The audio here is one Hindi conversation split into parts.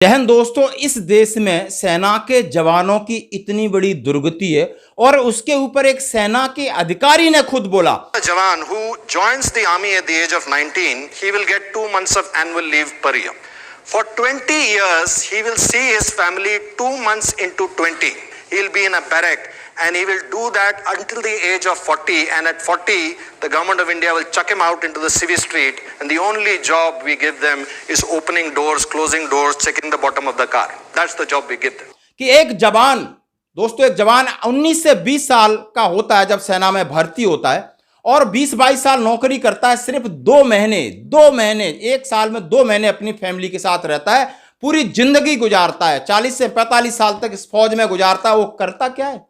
जय हिंद दोस्तों, इस देश में सेना के जवानों की इतनी बड़ी दुर्गति है और उसके ऊपर एक सेना के अधिकारी ने खुद बोला, जवान who joins the army at the age of 19, he will get 2 months of annual leave per year. For 20 years, he will see his family 2 months into 20. He will be in a barrack and he will do that until the age of 40. And at 40, the government of India will chuck him out into the civvy street. And the only job we give them is opening doors, closing doors, checking the bottom of the car. That's the job we give them. कि एक जवान, दोस्तों एक जवान 19 से 20 साल का होता है जब सेना में भर्ती होता है और 20-22 साल नौकरी करता है। सिर्फ 2 महीने, एक साल में 2 महीने अपनी फैमिली के साथ रहता है, पूरी जिंदगी गुजारता है, 40 से 45 साल तक इस फौज में गुजारता है। वो करता क्या है,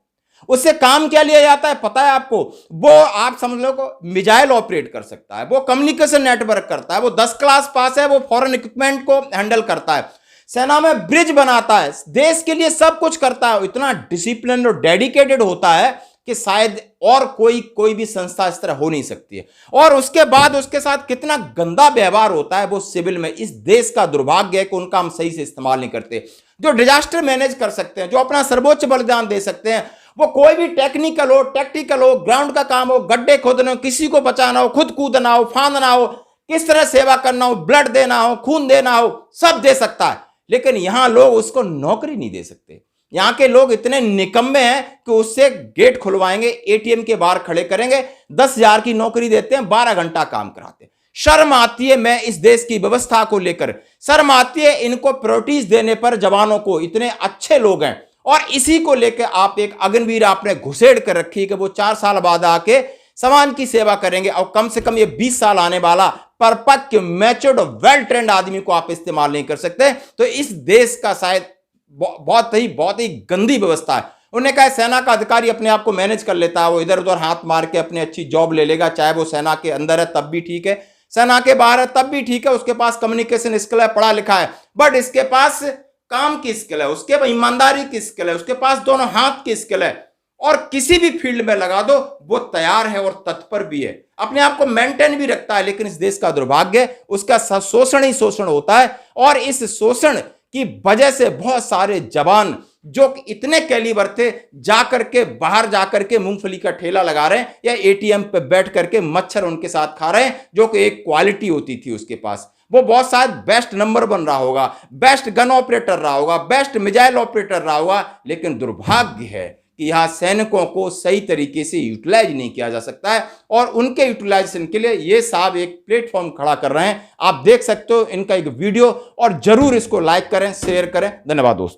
उससे काम क्या लिया जाता है पता है आपको? वो आप समझ लो को मिसाइल ऑपरेट कर सकता है, वो कम्युनिकेशन नेटवर्क करता है, वो 10 क्लास पास है, वो फॉरेन इक्विपमेंट को हैंडल करता है, सेना में ब्रिज बनाता है, देश के लिए सब कुछ करता है। इतना डिसिप्लिन और डेडिकेटेड होता है कि शायद और कोई भी संस्था इस तरह हो नहीं सकती है। और उसके बाद उसके साथ कितना गंदा व्यवहार होता है वो सिविल में। इस देश का दुर्भाग्य है कि उनका हम सही से इस्तेमाल नहीं करते। जो डिजास्टर मैनेज कर सकते हैं, जो अपना सर्वोच्च बलिदान दे सकते हैं, वो कोई भी टेक्निकल हो, टैक्टिकल हो, ग्राउंड का काम हो, गड्ढे खोदना हो, किसी को बचाना हो, खुद कूदना हो, फांदना हो, किस तरह सेवा करना हो, ब्लड देना हो, खून देना हो, सब दे सकता है। लेकिन यहां लोग उसको नौकरी नहीं दे सकते। यहां के लोग इतने निकम्मे हैं कि उससे गेट खुलवाएंगे, एटीएम के बाहर खड़े करेंगे, 10,000 की नौकरी देते हैं, 12 घंटा काम कराते हैं। शर्म आती है मैं इस देश की व्यवस्था को लेकर, शर्म आती है इनको प्रायोरिटीज देने पर। जवानों को इतने अच्छे लोग हैं और इसी को लेकर आप एक अग्निवीर आपने घुसेड़ कर रखी है कि वो 4 साल बाद आके समाज की सेवा करेंगे। और कम से कम ये 20 साल आने वाला परपक्व, मैच्योर्ड, वेल ट्रेंड आदमी को आप इस्तेमाल नहीं कर सकते। तो इस देश का शायद बहुत ही गंदी व्यवस्था है। उन्होंने कहा सेना का अधिकारी अपने आप को मैनेज कर लेता है, वो इधर उधर हाथ मार के अपनी अच्छी जॉब ले लेगा, चाहे वो सेना के अंदर है तब भी ठीक है, सेना के बाहर है तब भी ठीक है, उसके पास कम्युनिकेशन स्किल है, पढ़ा लिखा है, बट इसके पास काम की स्किल है, उसके पास ईमानदारी की स्किल है, उसके पास दोनों हाथ की स्किल है, और किसी भी फील्ड में लगा दो वो तैयार है और तत्पर भी है, अपने आप को मेंटेन भी रखता है। लेकिन इस देश का दुर्भाग्य, उसका शोषण ही शोषण होता है। और इस शोषण की वजह से बहुत सारे जवान जो इतने कैलिबर थे जाकर के बाहर जाकर के मूंगफली का ठेला लगा रहे हैं या एटीएम पे बैठ करके मच्छर उनके साथ खा रहे हैं, जो कि एक क्वालिटी होती थी उसके पास। वो बहुत शायद बेस्ट नंबर बन रहा होगा, बेस्ट गन ऑपरेटर रहा होगा, बेस्ट मिसाइल ऑपरेटर रहा होगा। लेकिन दुर्भाग्य है कि यहाँ सैनिकों को सही तरीके से यूटिलाइज नहीं किया जा सकता है और उनके यूटिलाइजेशन के लिए ये साहब एक प्लेटफॉर्म खड़ा कर रहे हैं। आप देख सकते हो इनका एक वीडियो, और जरूर इसको लाइक करें, शेयर करें। धन्यवाद दोस्तों।